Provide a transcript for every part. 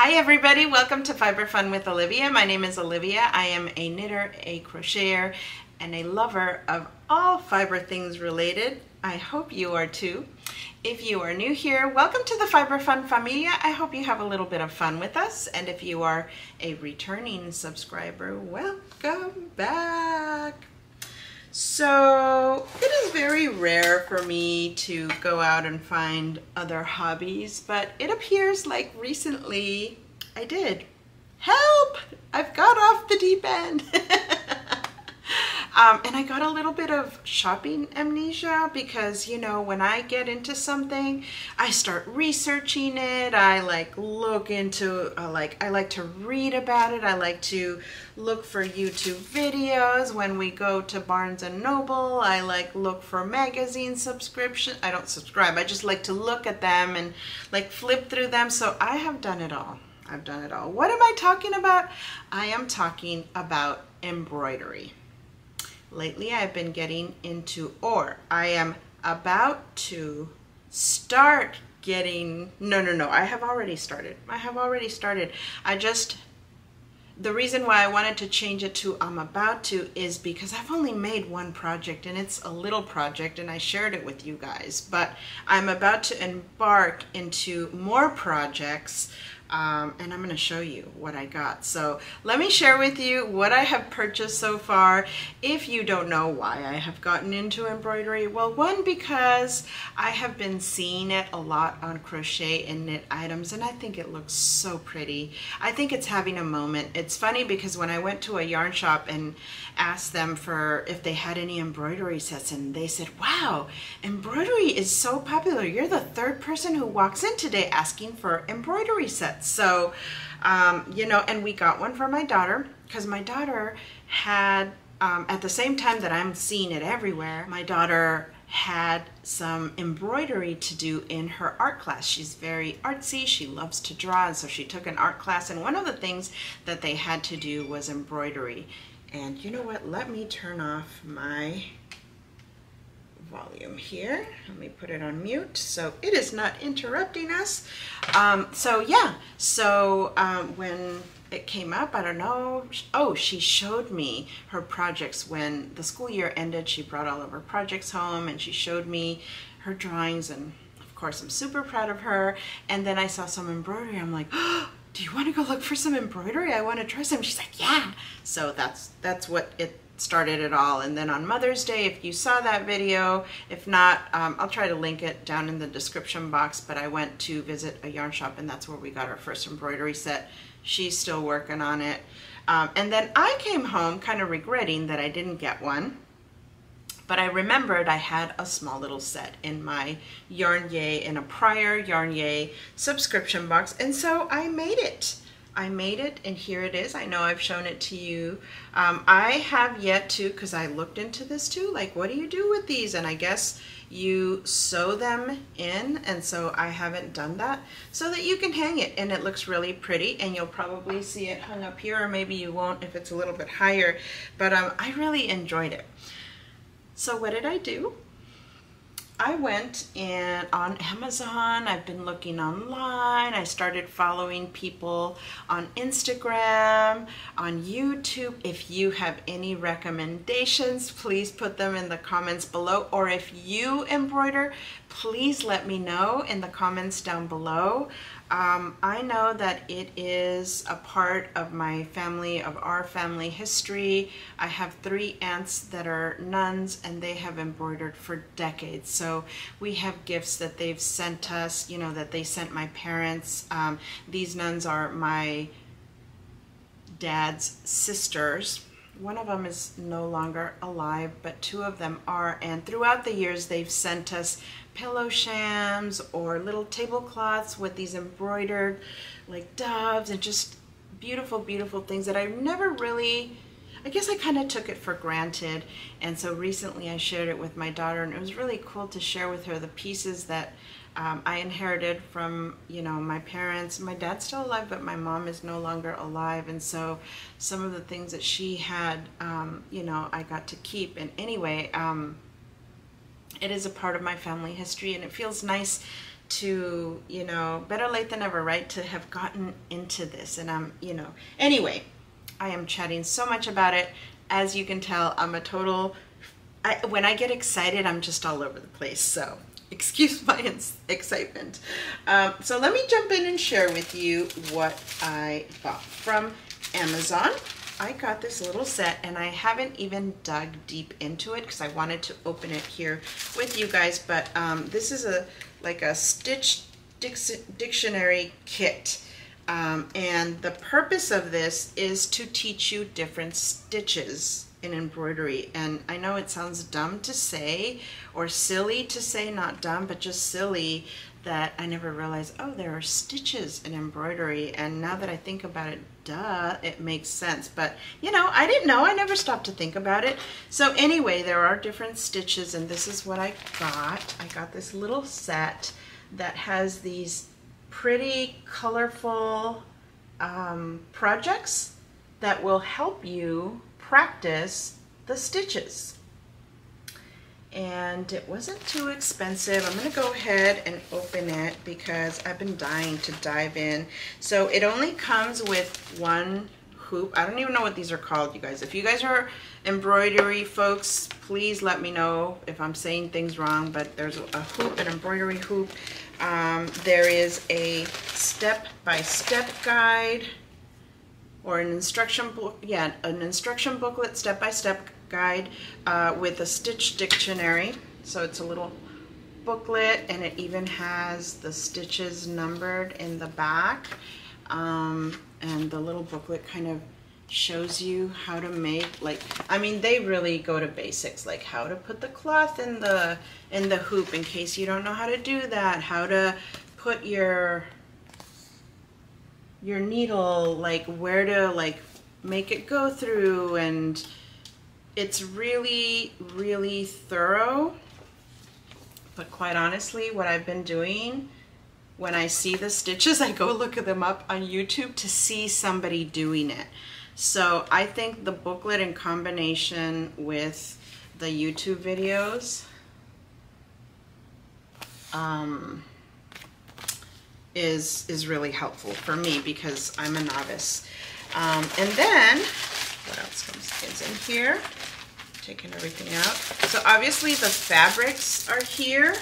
Hi everybody, welcome to Fiber Fun with Olivia. My name is Olivia. I am a knitter, a crocheter, and a lover of all fiber things related. I hope you are too. If you are new here, welcome to the Fiber Fun Familia. I hope you have a little bit of fun with us. And if you are a returning subscriber, welcome back. So it is very rare for me to go out and find other hobbies, but it appears like recently I did. Help! I've got off the deep end. And I got a little bit of shopping amnesia because, you know, when I get into something, I start researching it. I look into, I like to read about it. I like to look for YouTube videos. When we go to Barnes and Noble, I look for magazine subscription. I don't subscribe. I just like to look at them and flip through them. So I have done it all. I've done it all. What am I talking about? I am talking about embroidery. Lately, I've been getting into, or I am about to start getting, no, I have already started. The reason why I wanted to change it to I'm about to is because I've only made one project and it's a little project and I shared it with you guys, but I'm about to embark into more projects. And I'm going to show you what I got. So let me share with you what I have purchased so far. If you don't know why I have gotten into embroidery, well, one, because I have been seeing it a lot on crochet and knit items, and I think it looks so pretty. I think it's having a moment. It's funny because when I went to a yarn shop and asked them for if they had any embroidery sets, and they said, wow, embroidery is so popular. You're the third person who walks in today asking for embroidery sets. So, you know, and we got one for my daughter because my daughter had, at the same time that I'm seeing it everywhere, my daughter had some embroidery to do in her art class. She's very artsy. She loves to draw, and so she took an art class, and one of the things that they had to do was embroidery. And you know what? Let me turn off my volume here. Let me put it on mute so it is not interrupting us. When it came up, I don't know, oh, she showed me her projects when the school year ended. She brought all of her projects home and she showed me her drawings, and of course I'm super proud of her. And then I saw some embroidery. I'm like, oh, do you want to go look for some embroidery? I want to try some. She's like, yeah. So that's what it started it all. And then on Mother's Day, if you saw that video, if not, I'll try to link it down in the description box, but I went to visit a yarn shop and that's where we got our first embroidery set. She's still working on it. And then I came home kind of regretting that I didn't get one, but I remembered I had a small little set in my Yarn Yay, in a prior Yarn Yay subscription box, and so I made it. And here it is. I know I've shown it to you. I have yet to, because I looked into this too, like what do you do with these? And I guess you sew them in, and so I haven't done that, so that you can hang it and it looks really pretty, and you'll probably see it hung up here, or maybe you won't if it's a little bit higher, but I really enjoyed it. So what did I do? I went in on Amazon. I've been looking online. I started following people on Instagram, on YouTube. If you have any recommendations, please put them in the comments below. Or if you embroider, please let me know in the comments down below. I know that it is a part of my family, of our family history. I have 3 aunts that are nuns, and they have embroidered for decades. So we have gifts that they've sent us, you know, that they sent my parents. These nuns are my dad's sisters. One of them is no longer alive, but 2 of them are, and throughout the years they've sent us pillow shams or little tablecloths with these embroidered like doves and just beautiful, beautiful things that I've never really, I guess I kind of took it for granted. And so recently I shared it with my daughter, and it was really cool to share with her the pieces that I inherited from, you know, my parents. My dad's still alive, but my mom is no longer alive, and so some of the things that she had, you know, I got to keep. And anyway, it is a part of my family history, and it feels nice to, you know, better late than never, right? To have gotten into this. And I'm, you know, anyway, I am chatting so much about it. As you can tell, I'm a total, when I get excited, I'm just all over the place. So excuse my excitement. So let me jump in and share with you what I bought from Amazon. I got this little set and I haven't even dug deep into it because I wanted to open it here with you guys, but this is like a stitch dictionary kit. And the purpose of this is to teach you different stitches in embroidery. And I know it sounds dumb to say, or silly to say, not dumb, but just silly, that I never realized, oh, there are stitches in embroidery. And now that I think about it, duh, it makes sense. But you know, I didn't know, I never stopped to think about it. So anyway, there are different stitches, and this is what I got. I got this little set that has these pretty colorful projects that will help you practice the stitches. And it wasn't too expensive. I'm gonna go ahead and open it because I've been dying to dive in. So it only comes with one hoop. I don't even know what these are called, you guys. If you guys are embroidery folks, please let me know if I'm saying things wrong, but there's a hoop, an embroidery hoop. There is a step-by-step guide, or an instruction book, yeah, an instruction booklet, step-by-step guide with a stitch dictionary. So it's a little booklet, and it even has the stitches numbered in the back. And the little booklet kind of shows you how to make, like, I mean, they really go to basics, like how to put the cloth in the hoop in case you don't know how to do that, how to put your needle, like where to like make it go through, and it's really, really thorough. But quite honestly, what I've been doing, when I see the stitches, I go look them up on YouTube to see somebody doing it. So I think the booklet in combination with the YouTube videos is really helpful for me because I'm a novice. And then, what else is in here? Taking everything out. So obviously the fabrics are here,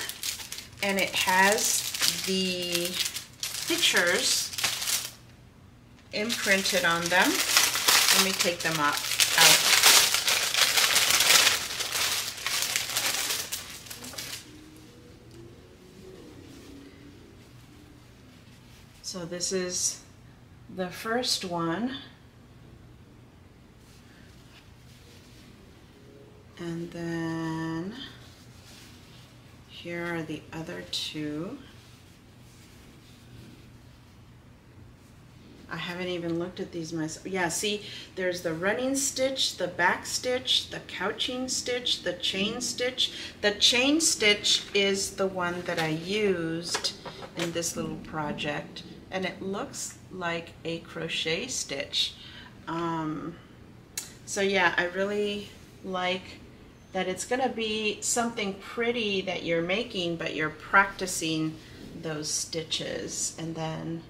and it has the pictures imprinted on them. Let me take them out. So this is the first one. And then here are the other two. I haven't even looked at these myself. Yeah, see, there's the running stitch, the back stitch, the couching stitch, the chain stitch. The chain stitch is the one that I used in this little project, and it looks like a crochet stitch. So yeah, I really like that it's gonna be something pretty that you're making, but you're practicing those stitches, and then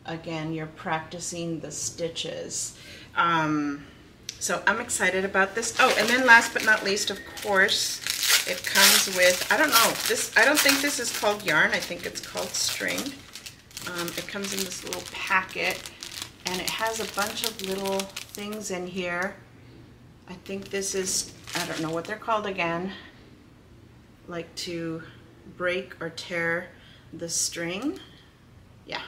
again, you're practicing the stitches. So I'm excited about this. Oh, and then last but not least, of course, it comes with, I don't know, this, I don't think this is called yarn, I think it's called string. It comes in this little packet, and it has a bunch of little things in here. I think this is, I don't know what they're called again, like to break or tear the string. Yeah.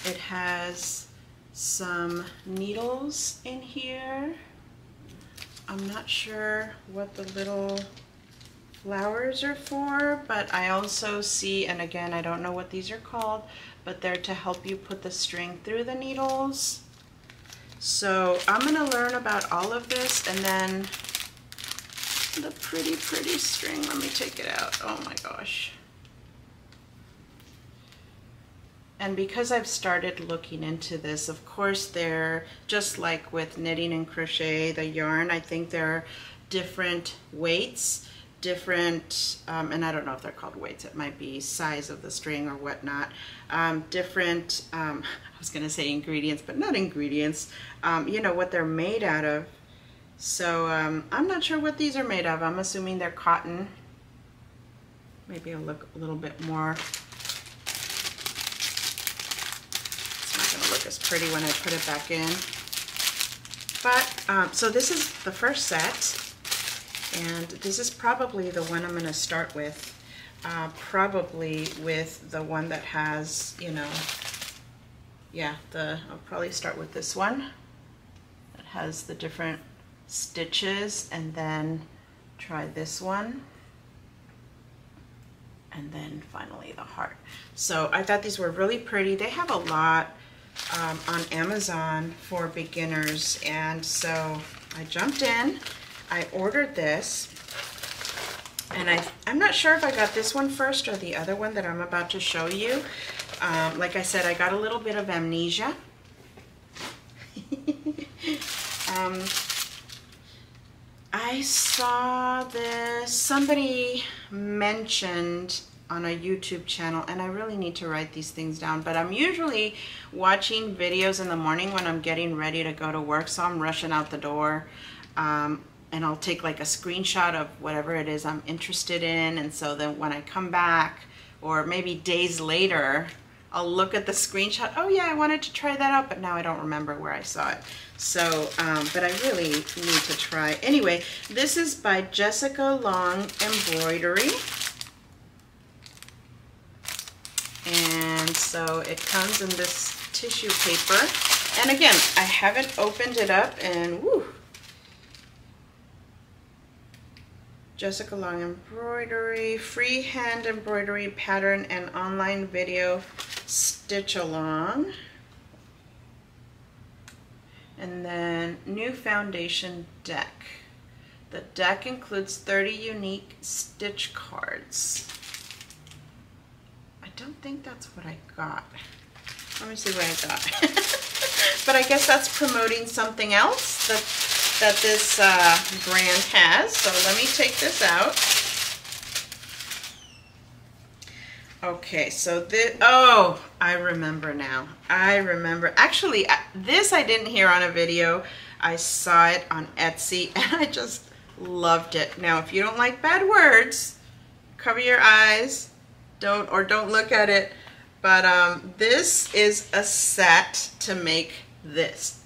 It has some needles in here. I'm not sure what the little flowers are for, but I also see, and again, I don't know what these are called, but they're to help you put the string through the needles. So I'm gonna learn about all of this, and then the pretty, pretty string. Let me take it out. Oh my gosh. And because I've started looking into this, of course, they're just like with knitting and crochet, the yarn, I think there are different weights, different, and I don't know if they're called weights, it might be size of the string or whatnot, different, I was gonna say ingredients, but not ingredients, you know, what they're made out of. So I'm not sure what these are made of. I'm assuming they're cotton. Maybe it'll look a little bit more, look as pretty when I put it back in. But so this is the first set, and this is probably the one I'm going to start with, probably with the one that has, you know, yeah, I'll probably start with this one that has the different stitches, and then try this one, and then finally the heart. So I thought these were really pretty. They have a lot on Amazon for beginners, and so I jumped in, I ordered this, and I'm not sure if I got this one first or the other one that I'm about to show you. Like I said, I got a little bit of amnesia. I saw this, somebody mentioned on a YouTube channel, and I really need to write these things down, but I'm usually watching videos in the morning when I'm getting ready to go to work, so I'm rushing out the door, and I'll take like a screenshot of whatever it is I'm interested in, and so then when I come back, or maybe days later, I'll look at the screenshot, oh yeah, I wanted to try that out, but now I don't remember where I saw it. So, but I really need to try. Anyway, this is by Jessica Long Embroidery. And so it comes in this tissue paper. And again, I haven't opened it up, and woo. Jessica Long Embroidery, freehand embroidery pattern and online video stitch along. And then new foundation deck. The deck includes 30 unique stitch cards. I don't think that's what I got. Let me see what I got. But I guess that's promoting something else that this brand has. So let me take this out. Okay, so this, oh, I remember now. I remember. Actually, this I didn't hear on a video. I saw it on Etsy, and I just loved it. Now, if you don't like bad words, cover your eyes. Don't look at it. But this is a set to make this.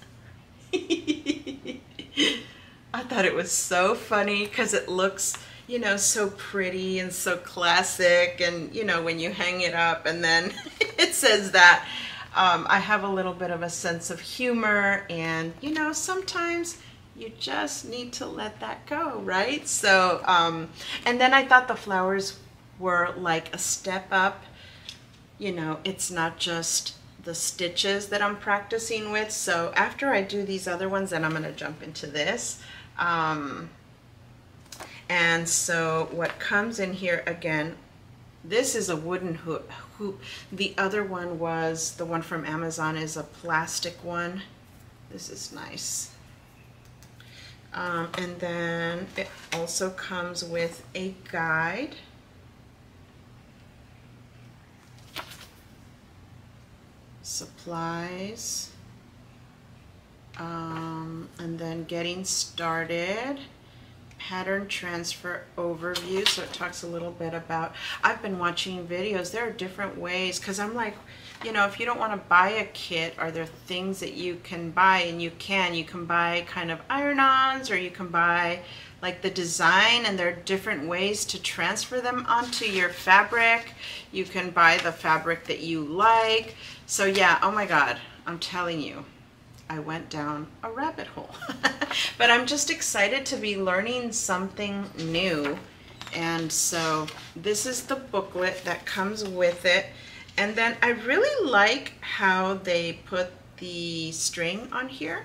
I thought it was so funny because it looks, you know, so pretty and so classic, and you know, when you hang it up and then it says that. I have a little bit of a sense of humor, and you know, sometimes you just need to let that go, right? So, and then I thought the flowers were like a step up. You know, it's not just the stitches that I'm practicing with. So after I do these other ones, then I'm going to jump into this. And so what comes in here again, this is a wooden hoop. The other one was, the one from Amazon is a plastic one. This is nice. And then it also comes with a guide. Supplies. And then getting started. Pattern transfer overview. So it talks a little bit about, I've been watching videos, there are different ways, because I'm like, you know, if you don't want to buy a kit, are there things that you can buy? And you can buy kind of iron-ons, or you can buy like the design, and there are different ways to transfer them onto your fabric. You can buy the fabric that you like. So yeah, oh my God, I'm telling you, I went down a rabbit hole. But I'm just excited to be learning something new. And so this is the booklet that comes with it. And then I really like how they put the string on here.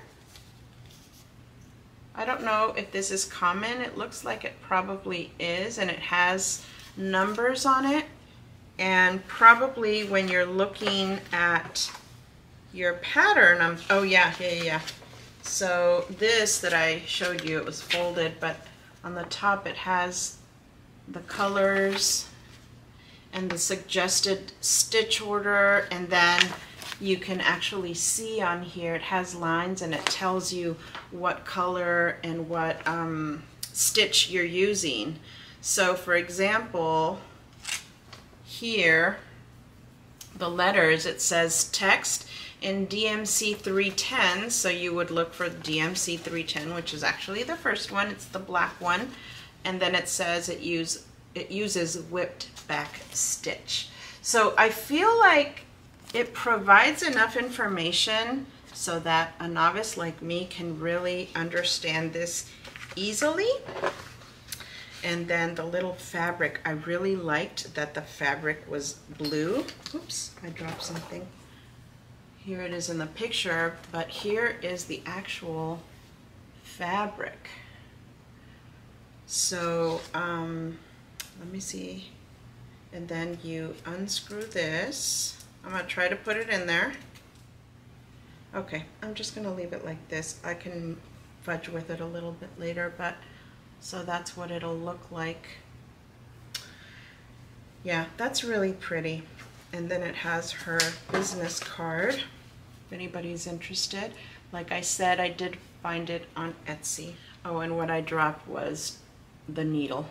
I don't know if this is common. It looks like it probably is, and it has numbers on it. And probably when you're looking at your pattern, oh yeah. So this that I showed you, it was folded, but on the top it has the colors and the suggested stitch order, and then you can actually see on here it has lines and it tells you what color and what stitch you're using. So for example, here the letters, it says text in DMC 310, so you would look for DMC 310, which is actually the first one, it's the black one, and then it says it uses whipped back stitch. So I feel like it provides enough information so that a novice like me can really understand this easily. And then the little fabric, I really liked that the fabric was blue. Oops, I dropped something. Here it is in the picture, but here is the actual fabric. So let me see. And then you unscrew this. I'm gonna try to put it in there. Okay, I'm just gonna leave it like this. I can fudge with it a little bit later, but so that's what it'll look like. Yeah, that's really pretty. And then it has her business card, if anybody's interested. Like I said, I did find it on Etsy. Oh, and what I dropped was the needle.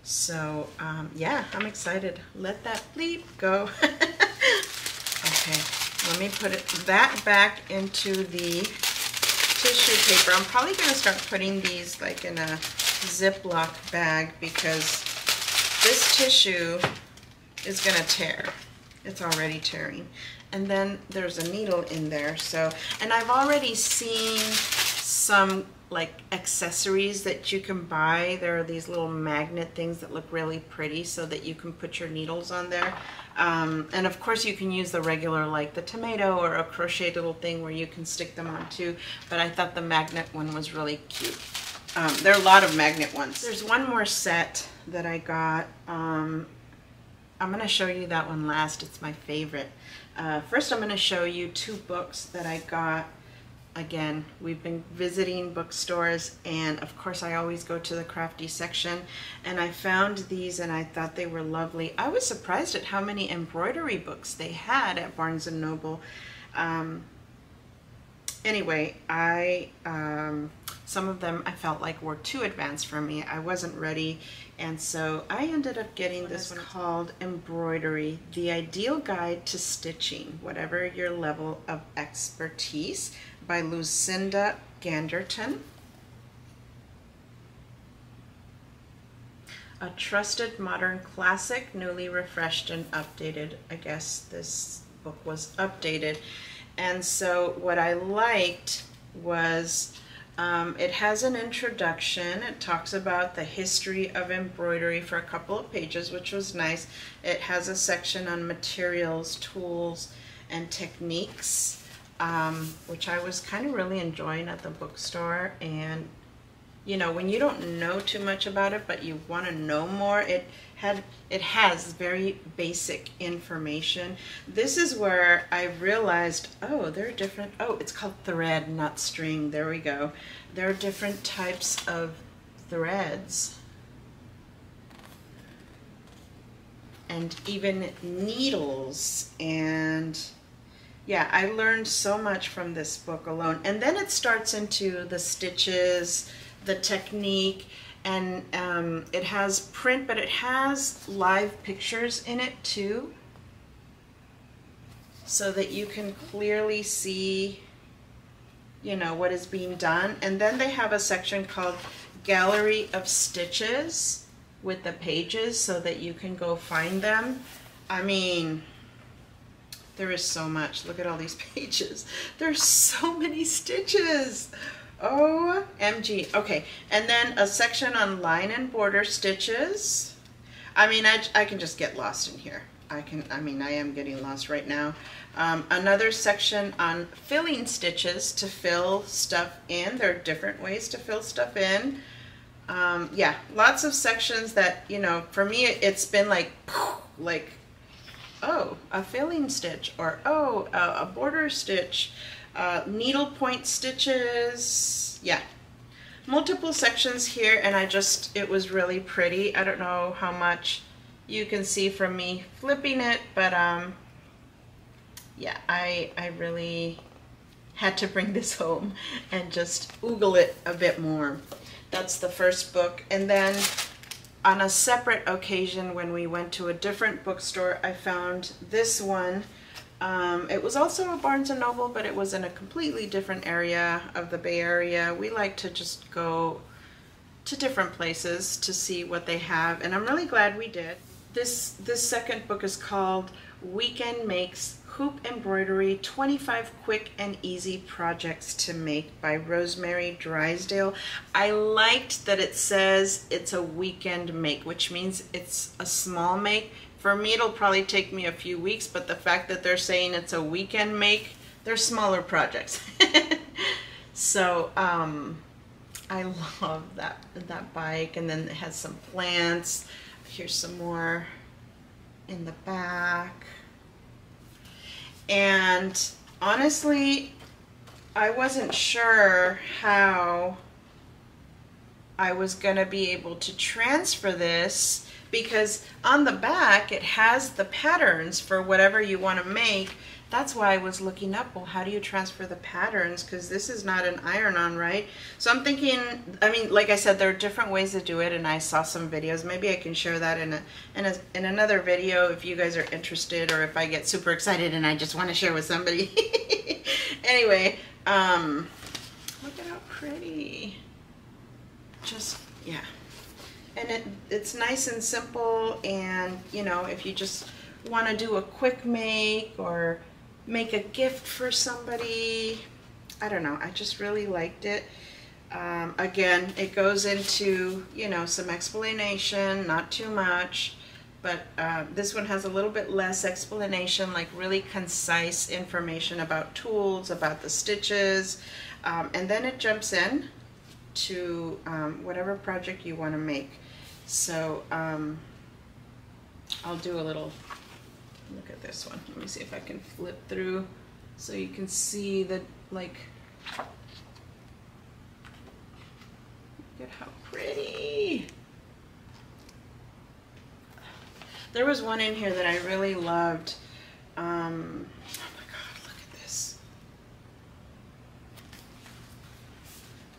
So yeah, I'm excited. Let that bleep go. Okay, let me put that back into the tissue paper. I'm probably going to start putting these like in a Ziploc bag because this tissue is going to tear. It's already tearing. And then there's a needle in there. So, and I've already seen some like accessories that you can buy. There are these little magnet things that look really pretty so that you can put your needles on there. And of course you can use the regular, like the tomato or a crochet little thing where you can stick them on too. But I thought the magnet one was really cute. There are a lot of magnet ones. There's one more set that I got. I'm going to show you that one last. It's my favorite. First I'm going to show you two books that I got. Again, we've been visiting bookstores, and of course I always go to the crafty section, and I found these and I thought they were lovely. I was surprised at how many embroidery books they had at Barnes & Noble. Anyway, some of them I felt like were too advanced for me. I wasn't ready, and so I ended up getting this one called Embroidery, The Ideal Guide to Stitching, Whatever Your Level of Expertise, by Lucinda Ganderton. A trusted modern classic, newly refreshed and updated. I guess this book was updated. And so what I liked was it has an introduction. It talks about the history of embroidery for a couple of pages, which was nice. It has a section on materials, tools, and techniques, which I was kind of really enjoying at the bookstore. And you know, when you don't know too much about it but you want to know more, it has very basic information. This is where I realized, oh, there are different, oh, it's called thread, not string. There we go. There are different types of threads and even needles. And yeah, I learned so much from this book alone. And then it starts into the stitches, the technique, and it has print, but it has live pictures in it too, so that you can clearly see, you know, what is being done. And then they have a section called Gallery of Stitches with the pages so that you can go find them. I mean, there is so much. Look at all these pages. There's so many stitches. OMG. Okay, and then a section on line and border stitches. I mean, I can just get lost in here. I am getting lost right now. Another section on filling stitches to fill stuff in. There are different ways to fill stuff in. Yeah, lots of sections that, you know, for me it's been like like, oh, a filling stitch, or oh, a border stitch, needle point stitches, yeah. Multiple sections here, and it was really pretty. I don't know how much you can see from me flipping it, but yeah, I really had to bring this home and just oogle it a bit more. That's the first book. And then on a separate occasion, when we went to a different bookstore, I found this one. It was also a Barnes & Noble, but it was in a completely different area of the Bay Area. We like to just go to different places to see what they have, and I'm really glad we did. This second book is called Weekend Makes Hoop Embroidery 25 Quick and Easy Projects to Make by Rosemary Drysdale. I liked that it says it's a weekend make, which means it's a small make. For me, it'll probably take me a few weeks, but the fact that they're saying it's a weekend make, they're smaller projects. So I love that bike, and then it has some plants. Here's some more in the back. And honestly, I wasn't sure how I was gonna be able to transfer this, because on the back it has the patterns for whatever you want to make. That's why I was looking up, well, how do you transfer the patterns, because this is not an iron-on, right? So I'm thinking, I mean, like I said, there are different ways to do it, and I saw some videos. Maybe I can share that in another video if you guys are interested, or if I get super excited and I just want to share with somebody. Anyway, look at how pretty. Just, yeah. And it's nice and simple, and you know, if you just want to do a quick make or make a gift for somebody, I don't know, I just really liked it. Again, it goes into, you know, some explanation, not too much, but this one has a little bit less explanation, like really concise information about tools, about the stitches, and then it jumps in to whatever project you want to make. So I'll do a little look at this one. Let me see if I can flip through so you can see that, like, look at how pretty. There was one in here that I really loved. Oh my God, look at this.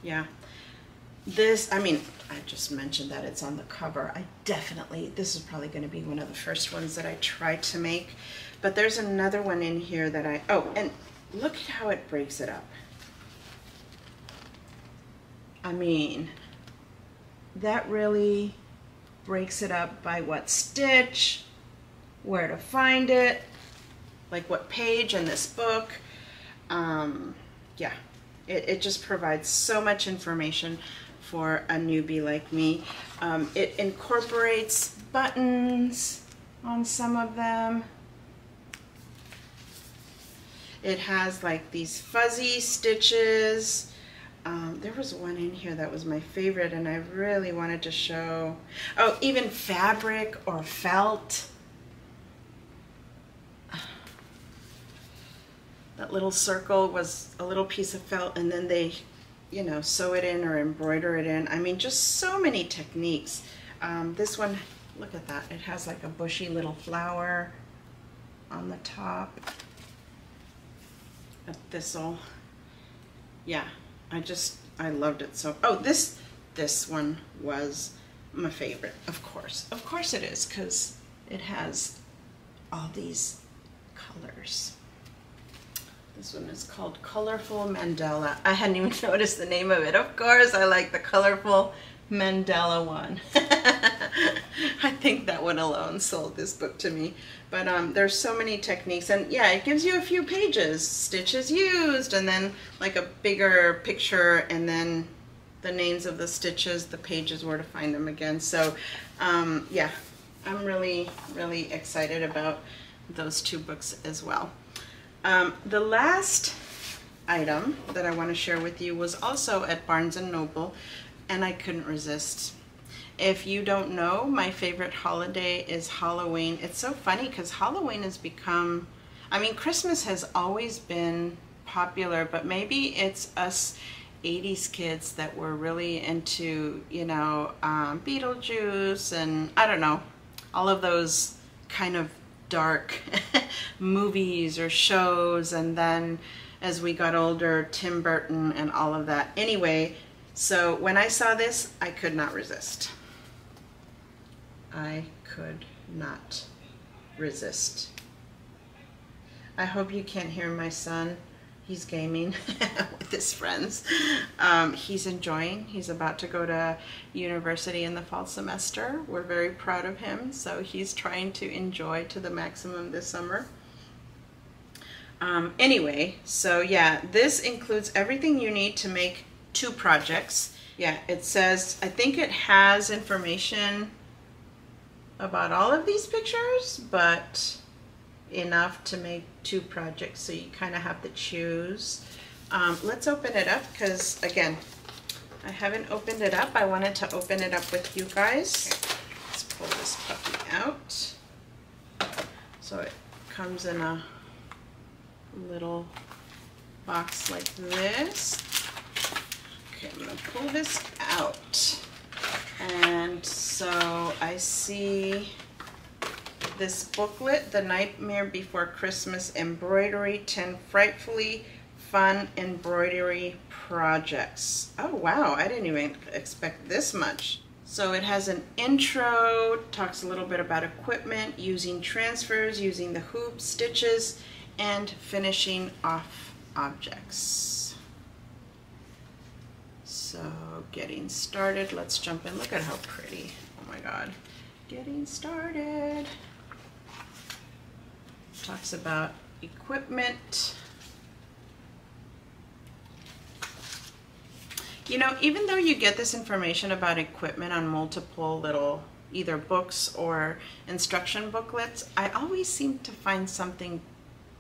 Yeah. This, I mean, I just mentioned that it's on the cover. This is probably going to be one of the first ones that I try to make. But there's another one in here that oh, and look at how it breaks it up. I mean, that really breaks it up by what stitch, where to find it, like what page in this book. Yeah, it just provides so much information for a newbie like me. It incorporates buttons on some of them. It has like these fuzzy stitches. There was one in here that was my favorite, and I really wanted to show. Oh, even fabric or felt. That little circle was a little piece of felt, and then they, you know, sew it in or embroider it in. I mean, just so many techniques. This one, look at that. It has like a bushy little flower on the top. A thistle. Yeah, I loved it. So, oh, this one was my favorite, of course. Of course it is, because it has all these colors. This one is called Colorful Mandala. I hadn't even noticed the name of it. Of course, I like the Colorful Mandala one. I think that one alone sold this book to me. But there's so many techniques, and yeah, it gives you a few pages, stitches used, and then like a bigger picture, and then the names of the stitches, the pages, where to find them again. So yeah, I'm really, really excited about those two books as well. The last item that I want to share with you was also at Barnes & Noble, and I couldn't resist. If you don't know, my favorite holiday is Halloween. It's so funny because Halloween has become, I mean, Christmas has always been popular, but maybe it's us 80s kids that were really into, you know, Beetlejuice and I don't know, all of those kind of dark movies or shows. And then as we got older, Tim Burton and all of that. Anyway, so when I saw this, I could not resist. I could not resist. I hope you can't hear my son. He's gaming with his friends. He's enjoying. He's about to go to university in the fall semester. We're very proud of him. So he's trying to enjoy to the maximum this summer. Anyway, so yeah, this includes everything you need to make 2 projects. Yeah, it says, I think it has information about all of these pictures, but enough to make 2 projects, so you kind of have to choose. Let's open it up because, again, I haven't opened it up. I wanted to open it up with you guys. Let's pull this puppy out. So it comes in a little box like this. Okay, I'm going to pull this out. And so I see this booklet, The Nightmare Before Christmas Embroidery, 10 Frightfully Fun Embroidery Projects. Oh wow, I didn't even expect this much. So it has an intro, talks a little bit about equipment, using transfers, using the hoops, stitches, and finishing off objects. So getting started, let's jump in. Look at how pretty, oh my God. Getting started. Talks about equipment. You know, even though you get this information about equipment on multiple little either books or instruction booklets, I always seem to find something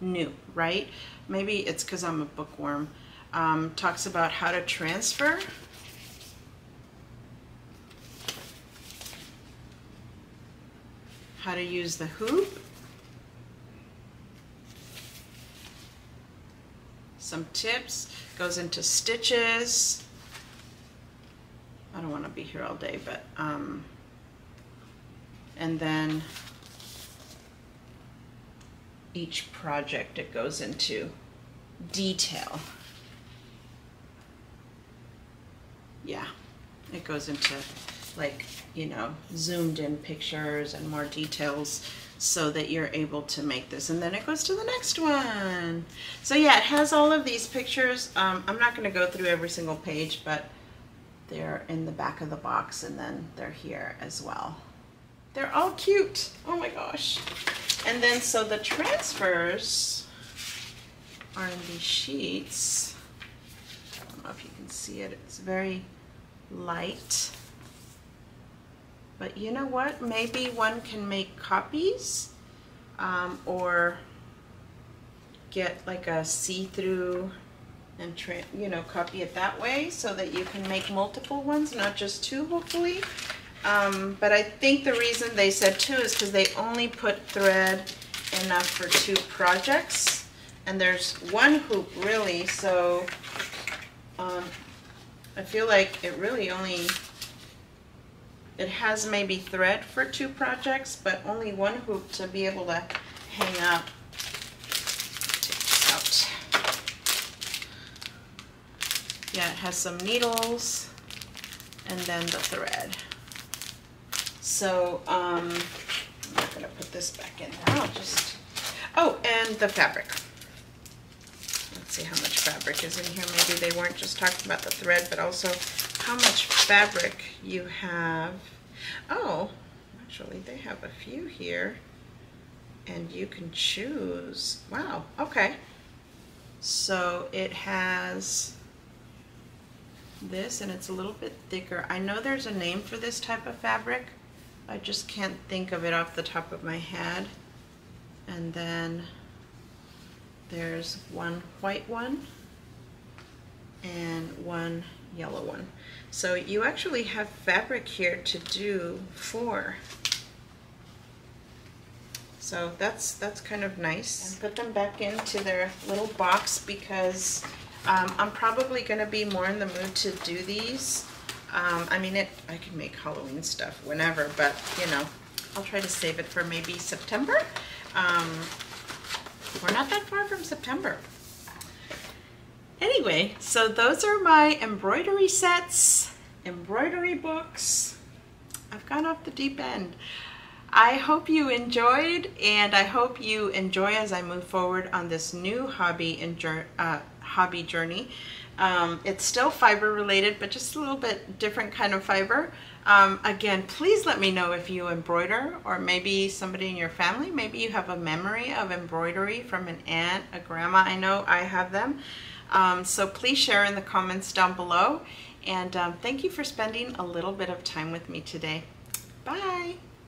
new, right? Maybe it's because I'm a bookworm. Talks about how to transfer. How to use the hoop. Some tips. Goes into stitches. I don't want to be here all day, but and then each project it goes into detail. Yeah, it goes into, like, you know, zoomed in pictures and more details so that you're able to make this. And then it goes to the next one. So yeah, it has all of these pictures. I'm not going to go through every single page, but they're in the back of the box, and then they're here as well. They're all cute. Oh my gosh. And then so the transfers are in these sheets. I don't know if you can see it. It's very light. But you know what? Maybe one can make copies or get like a see-through and you know, copy it that way so that you can make multiple ones, not just 2, hopefully. But I think the reason they said 2 is because they only put thread enough for 2 projects, and there's 1 hoop really, so I feel like it really only, it has maybe thread for 2 projects, but only 1 hoop to be able to hang up. Take this out. Yeah, it has some needles and then the thread. So I'm not going to put this back in there. I'll just, oh, and the fabric. Let's see how much fabric is in here. Maybe they weren't just talking about the thread, but also how much fabric you have. Oh, actually they have a few here, and you can choose. Wow, okay. So it has this, and it's a little bit thicker. I know there's a name for this type of fabric. I just can't think of it off the top of my head. And then there's 1 white one and 1 yellow one. So you actually have fabric here to do 4. So that's kind of nice. And put them back into their little box because I'm probably going to be more in the mood to do these. I mean, I can make Halloween stuff whenever, but you know, I'll try to save it for maybe September. We're not that far from September. Anyway, so those are my embroidery sets, embroidery books. I've gone off the deep end. I hope you enjoyed, and I hope you enjoy as I move forward on this new hobby journey. It's still fiber related, but just a little bit different kind of fiber. Again, please let me know if you embroider, or maybe somebody in your family, maybe you have a memory of embroidery from an aunt, a grandma. I know I have them. So please share in the comments down below. And thank you for spending a little bit of time with me today. Bye.